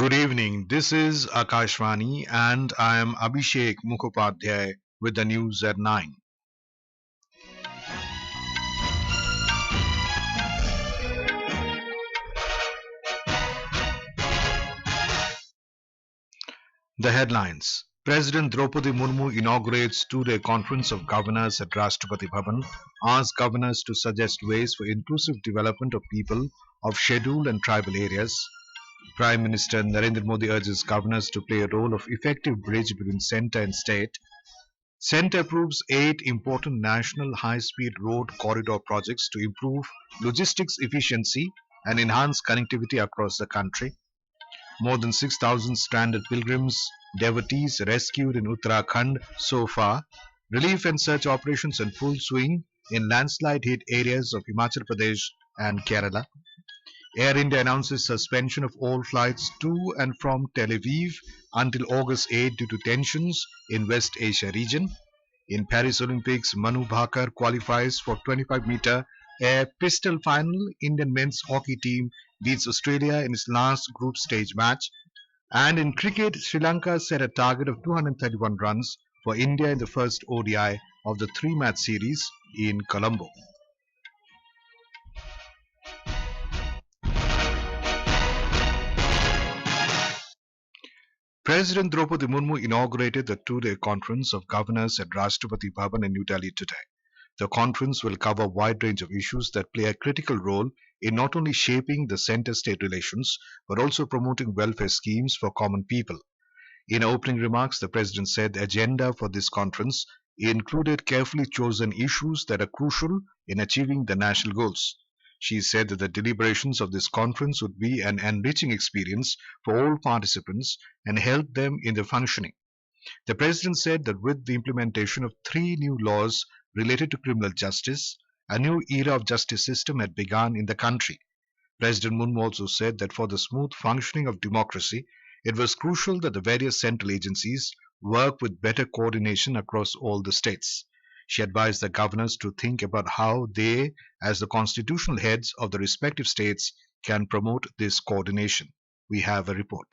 Good evening. This is Akashvani and I am Abhishek Mukhopadhyay with the news at 9. The headlines. President Droupadi Murmu inaugurates two-day conference of governors at Rashtrapati Bhavan, asks governors to suggest ways for inclusive development of people of scheduled and tribal areas. Prime Minister Narendra Modi urges governors to play a role of effective bridge between centre and state. Centre approves 8 important national high-speed road corridor projects to improve logistics efficiency and enhance connectivity across the country. More than 6,000 stranded pilgrims, devotees rescued in Uttarakhand so far. Relief and search operations in full swing in landslide-hit areas of Himachal Pradesh and Kerala. Air India announces suspension of all flights to and from Tel Aviv until August 8 due to tensions in West Asia region. In Paris Olympics, Manu Bhaker qualifies for 25-meter air pistol final. Indian men's hockey team beats Australia in its last group stage match. And in cricket, Sri Lanka set a target of 231 runs for India in the first ODI of the 3-match series in Colombo. President Droupadi Murmu inaugurated the two-day conference of governors at Rashtrapati Bhavan in New Delhi today. The conference will cover a wide range of issues that play a critical role in not only shaping the center-state relations, but also promoting welfare schemes for common people. In opening remarks, the President said the agenda for this conference included carefully chosen issues that are crucial in achieving the national goals. She said that the deliberations of this conference would be an enriching experience for all participants and help them in their functioning. The President said that with the implementation of 3 new laws related to criminal justice, a new era of justice system had begun in the country. President Murmu also said that for the smooth functioning of democracy, it was crucial that the various central agencies work with better coordination across all the states. She advised the governors to think about how they, as the constitutional heads of the respective states, can promote this coordination. We have a report.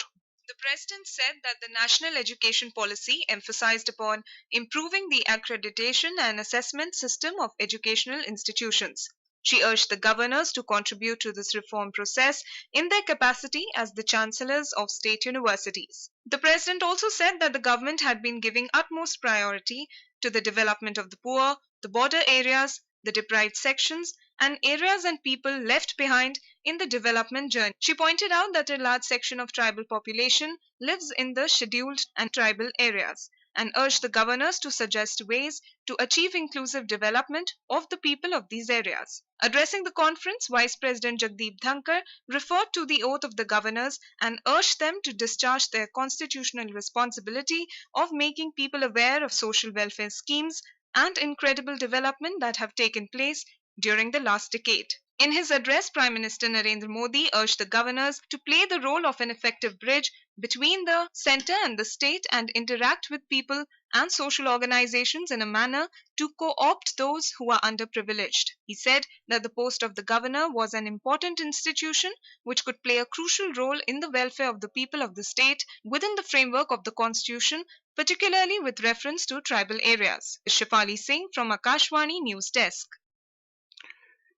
The President said that the national education policy emphasized upon improving the accreditation and assessment system of educational institutions. She urged the governors to contribute to this reform process in their capacity as the chancellors of state universities. The President also said that the government had been giving utmost priority to the development of the poor, the border areas, the deprived sections, and areas and people left behind in the development journey. She pointed out that a large section of tribal population lives in the scheduled and tribal areas and urged the governors to suggest ways to achieve inclusive development of the people of these areas. Addressing the conference, Vice President Jagdeep Dhankar referred to the oath of the governors and urged them to discharge their constitutional responsibility of making people aware of social welfare schemes and incredible development that have taken place during the last decade. In his address, Prime Minister Narendra Modi urged the governors to play the role of an effective bridge between the center and the state and interact with people and social organizations in a manner to co-opt those who are underprivileged. He said that the post of the governor was an important institution which could play a crucial role in the welfare of the people of the state within the framework of the constitution, particularly with reference to tribal areas. Shifali Singh from Akashvani News Desk.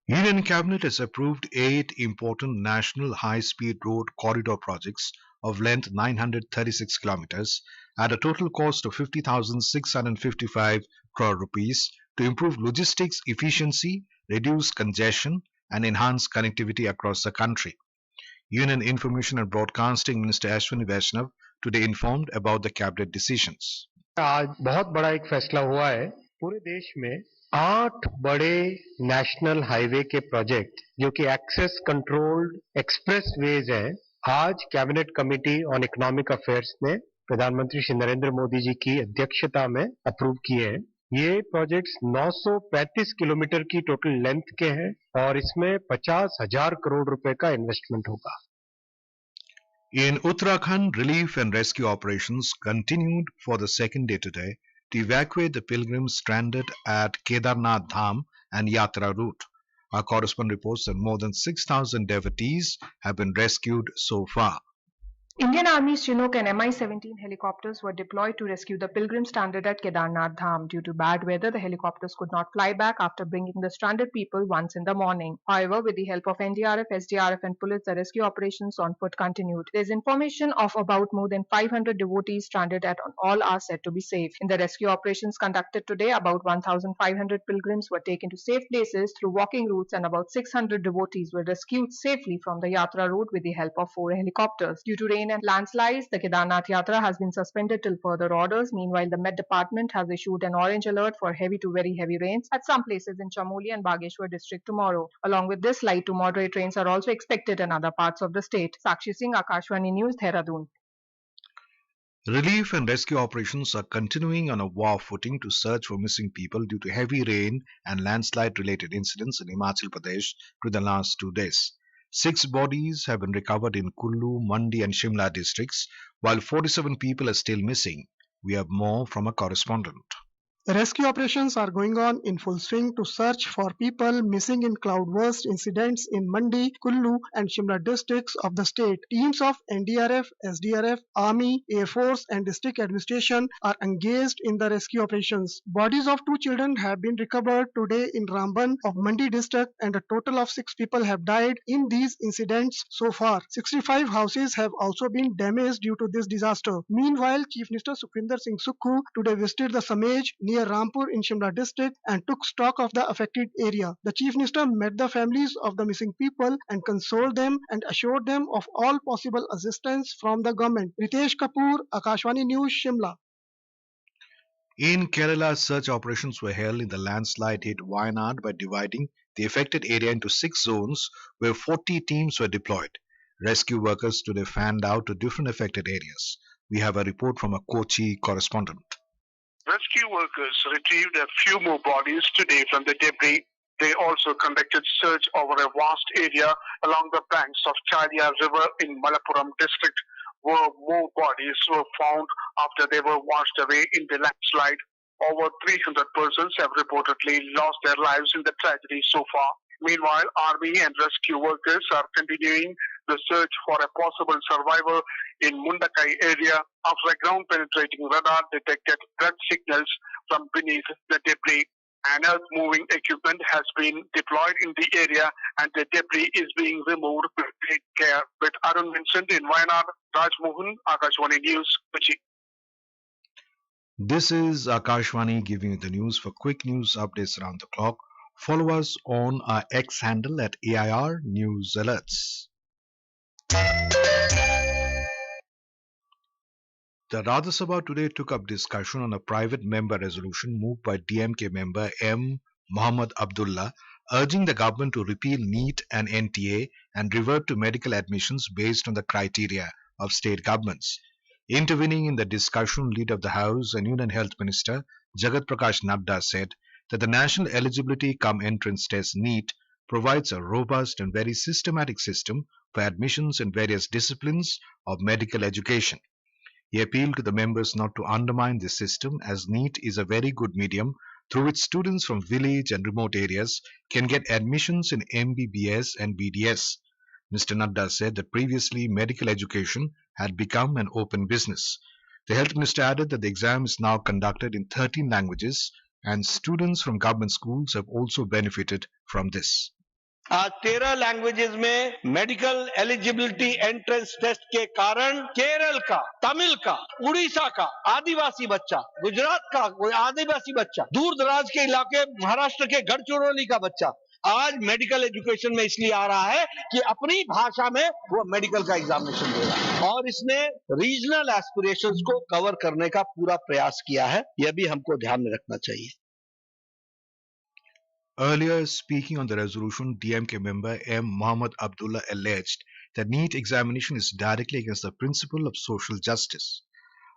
Union Cabinet has approved 8 important national high-speed road corridor projects of length 936 kilometers at a total cost of 50,655 crore rupees to improve logistics efficiency, reduce congestion and enhance connectivity across the country. Union Information and Broadcasting Minister Ashwini Vaishnav today informed about the cabinet decisions. आज बहुत बड़ा एक फैसला हुआ है पूरे देश में 8 बड़े नेशनल हाईवे के प्रोजेक्ट जो कि एक्सेस कंट्रोल्ड एक्सप्रेस वेज हैं आज cabinet committee on economic affairs ने प्रधानमंत्री श्री नरेंद्र मोदी जी की अध्यक्षता में अप्रूव किए हैं ये प्रोजेक्ट्स 935 किलोमीटर की टोटल लेंथ के हैं और इसमें 50,000 करोड़ रुपए का इन्वेस्टमेंट होगा In Uttarakhand, relief and rescue operations continued for the second day today to evacuate the pilgrims stranded at Kedarnath Dham and Yatra route. Our correspondent reports that more than 6,000 devotees have been rescued so far. Indian Army's Chinook and Mi-17 helicopters were deployed to rescue the pilgrim stranded at Kedarnath Dham. Due to bad weather, the helicopters could not fly back after bringing the stranded people once in the morning. However, with the help of NDRF, SDRF and police, the rescue operations on foot continued. There is information of about more than 500 devotees stranded at all are said to be safe. In the rescue operations conducted today, about 1,500 pilgrims were taken to safe places through walking routes and about 600 devotees were rescued safely from the Yatra route with the help of 4 helicopters. Due to rain and landslides, the Kedarnath Yatra has been suspended till further orders. Meanwhile, the Met Department has issued an orange alert for heavy to very heavy rains at some places in Chamoli and Bageshwar district tomorrow. Along with this, light to moderate rains are also expected in other parts of the state. Sakshi Singh, Akashvani News, Dehradun. Relief and rescue operations are continuing on a war footing to search for missing people due to heavy rain and landslide related incidents in Himachal Pradesh through the last 2 days. 6 bodies have been recovered in Kullu, Mandi and Shimla districts, while 47 people are still missing. We have more from a correspondent. Rescue operations are going on in full swing to search for people missing in cloudburst incidents in Mandi, Kullu and Shimla districts of the state. Teams of NDRF, SDRF, Army, Air Force and district administration are engaged in the rescue operations. Bodies of 2 children have been recovered today in Ramban of Mandi district and a total of 6 people have died in these incidents so far. 65 houses have also been damaged due to this disaster. Meanwhile, Chief Minister Sukhwinder Singh Sukhu today visited the Samej near Rampur in Shimla district and took stock of the affected area. The Chief Minister met the families of the missing people and consoled them and assured them of all possible assistance from the government. Ritesh Kapoor, Akashvani News, Shimla. In Kerala, search operations were held in the landslide hit Wayanad by dividing the affected area into 6 zones where 40 teams were deployed. Rescue workers today fanned out to different affected areas. We have a report from a Kochi correspondent. Rescue workers retrieved a few more bodies today from the debris. They also conducted search over a vast area along the banks of Chalia River in Malappuram district, where more bodies were found after they were washed away in the landslide. Over 300 persons have reportedly lost their lives in the tragedy so far. Meanwhile, army and rescue workers are continuing the search for a possible survivor in Mundakai area after a ground-penetrating radar detected blood signals from beneath the debris. An earth-moving equipment has been deployed in the area and the debris is being removed with great care. With Arun Vincent in Wayanad, Raj Mohan, Akashvani News, Kochi. This is Akashvani giving you the news. For quick news updates around the clock, follow us on our X handle at AIR News Alerts. The Rajya Sabha today took up discussion on a private member resolution moved by DMK member M. Muhammad Abdullah, urging the government to repeal NEET and NTA and revert to medical admissions based on the criteria of state governments. Intervening in the discussion, Leader of the House and Union Health Minister Jagat Prakash Nadda said that the National Eligibility Cum Entrance Test NEET provides a robust and very systematic system for admissions in various disciplines of medical education. He appealed to the members not to undermine this system, as NEET is a very good medium through which students from village and remote areas can get admissions in MBBS and BDS. Mr. Nadda said that previously medical education had become an open business. The Health Minister added that the exam is now conducted in 13 languages and students from government schools have also benefited from this. आज 13 languages में medical eligibility entrance test के कारण केरल का, तमिल का, उड़ीसा का आदिवासी बच्चा, गुजरात का आदिवासी बच्चा, दूर दराज के इलाके महाराष्ट्र के गढ़चिरौली का बच्चा आज मेडिकल एजुकेशन में इसलिए आ रहा है कि अपनी भाषा में वो मेडिकल का एग्जामिनेशन दे रहा है और इसने रीजनल एस्पिरेशंस को कवर करने का पूरा प्रयास किया है. यह भी हमको ध्यान में रखना चाहिए. Earlier, speaking on the resolution, DMK member M. Muhammad Abdullah alleged that NEET examination is directly against the principle of social justice.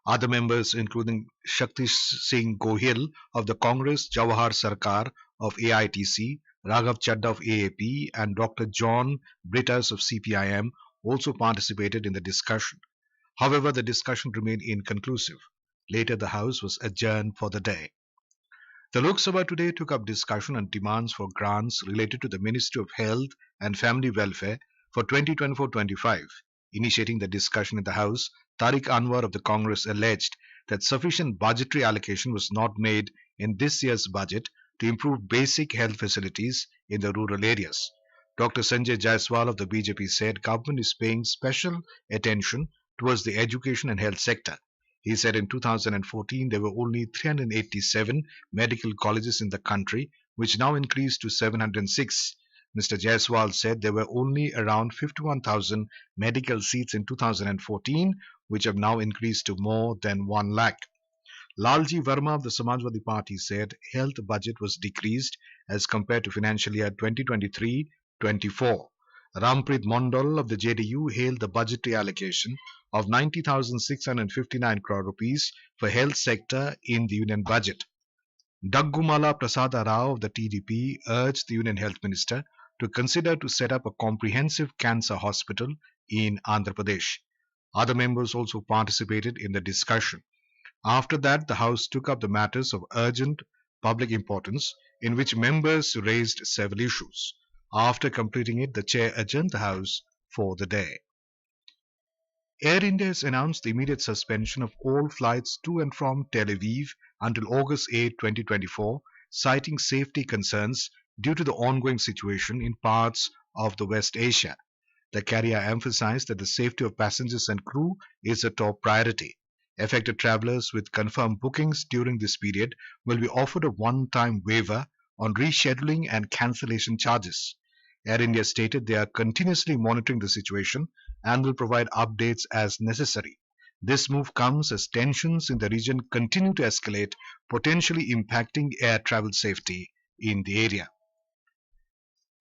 Other members, including Shakti Singh Gohil of the Congress, Jawahar Sarkar of AITC, Raghav Chadda of AAP, and Dr. John Brittas of CPIM, also participated in the discussion. However, the discussion remained inconclusive. Later, the House was adjourned for the day. The Lok Sabha today took up discussion on demands for grants related to the Ministry of Health and Family Welfare for 2024-25. Initiating the discussion in the House, Tariq Anwar of the Congress alleged that sufficient budgetary allocation was not made in this year's budget to improve basic health facilities in the rural areas. Dr. Sanjay Jaiswal of the BJP said government is paying special attention towards the education and health sector. He said in 2014 there were only 387 medical colleges in the country, which now increased to 706. Mr. Jaiswal said there were only around 51,000 medical seats in 2014, which have now increased to more than 1 lakh. Lalji Verma of the Samajwadi Party said health budget was decreased as compared to financial year 2023-24. Ramprit Mondal of the JDU hailed the budgetary allocation of 90,659 crore rupees for health sector in the union budget. Daggumala Prasada Rao of the TDP urged the Union Health Minister to consider to set up a comprehensive cancer hospital in Andhra Pradesh. Other members also participated in the discussion. After that, the House took up the matters of urgent public importance, in which members raised several issues. After completing it, the chair adjourned the House for the day. Air India has announced the immediate suspension of all flights to and from Tel Aviv until August 8, 2024, citing safety concerns due to the ongoing situation in parts of the West Asia. The carrier emphasized that the safety of passengers and crew is a top priority. Affected travelers with confirmed bookings during this period will be offered a one-time waiver on rescheduling and cancellation charges. Air India stated they are continuously monitoring the situation and will provide updates as necessary. This move comes as tensions in the region continue to escalate, potentially impacting air travel safety in the area.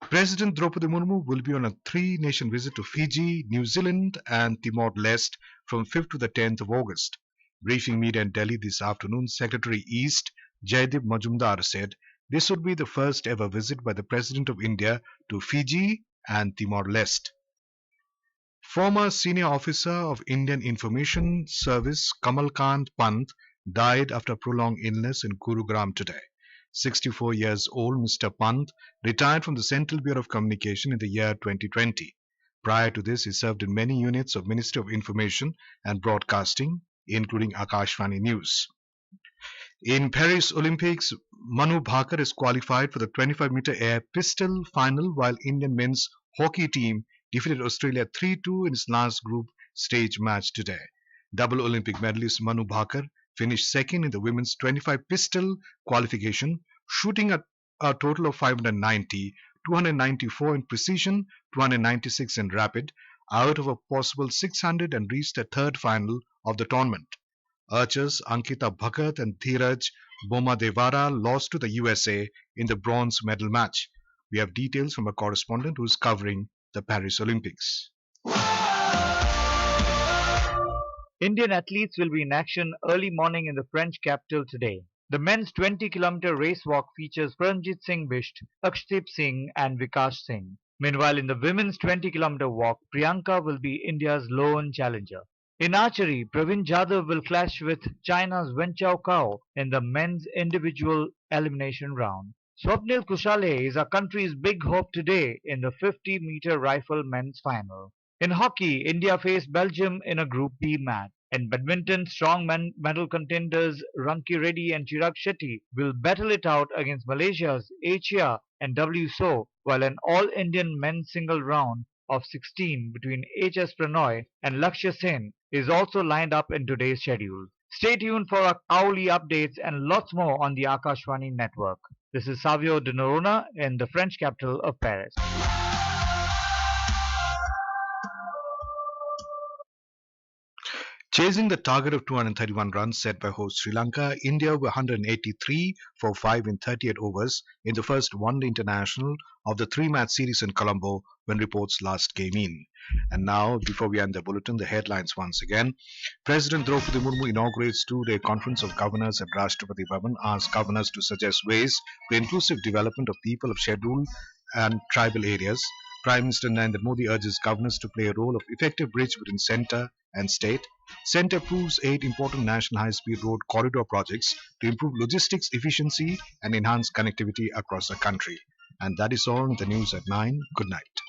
President Droupadi Murmu will be on a three-nation visit to Fiji, New Zealand and Timor-Leste from 5th to the 10th of August. Briefing media in Delhi this afternoon, Secretary East Jaideep Majumdar said this would be the first ever visit by the President of India to Fiji and Timor-Leste. Former senior officer of Indian Information Service Kamalkant Pant died after prolonged illness in Gurugram today. 64 years old, Mr. Pant retired from the Central Bureau of Communication in the year 2020. Prior to this, he served in many units of Ministry of Information and Broadcasting, including Akashvani News. In Paris Olympics, Manu Bhaker is qualified for the 25-meter air pistol final, while Indian men's hockey team defeated Australia 3-2 in its last group stage match today. Double Olympic medalist Manu Bhaker finished second in the women's 25 pistol qualification, shooting a total of 590, 294 in precision, 296 in rapid, out of a possible 600, and reached the third final of the tournament. Archers Ankita Bhagat and Dheeraj Bomadevara lost to the USA in the bronze medal match. We have details from a correspondent who is covering the Paris Olympics. Indian athletes will be in action early morning in the French capital today. The men's 20-kilometer race walk features Paramjit Singh Bisht, Akshdeep Singh and Vikas Singh. Meanwhile, in the women's 20-kilometer walk, Priyanka will be India's lone challenger. In archery, Praveen Jadhav will clash with China's Wen Chao Kao in the men's individual elimination round. Swapnil Kushale is our country's big hope today in the 50-meter rifle men's final. In hockey, India faced Belgium in a Group B match. In badminton, strong medal contenders Ranki Reddy and Chirag Shetty will battle it out against Malaysia's Achia and W So, while an all-Indian men's single round of 16 between H.S. Pranoy and Lakshya Sen is also lined up in today's schedule. Stay tuned for our hourly updates and lots more on the Akashvani network. This is Savio de Norona in the French capital of Paris. Chasing the target of 231 runs set by host Sri Lanka, India were 183 for 5 in 38 overs in the first one-day international of the three-match series in Colombo when reports last came in. And now, before we end the bulletin, the headlines once again. President Droupadi Murmu inaugurates two-day conference of governors at Rashtrapati Bhavan, asks governors to suggest ways for inclusive development of people of scheduled and tribal areas. Prime Minister Narendra Modi urges governors to play a role of effective bridge between centre and state. Centre approves 8 important national high-speed road corridor projects to improve logistics efficiency and enhance connectivity across the country. And that is all in the news at 9. Good night.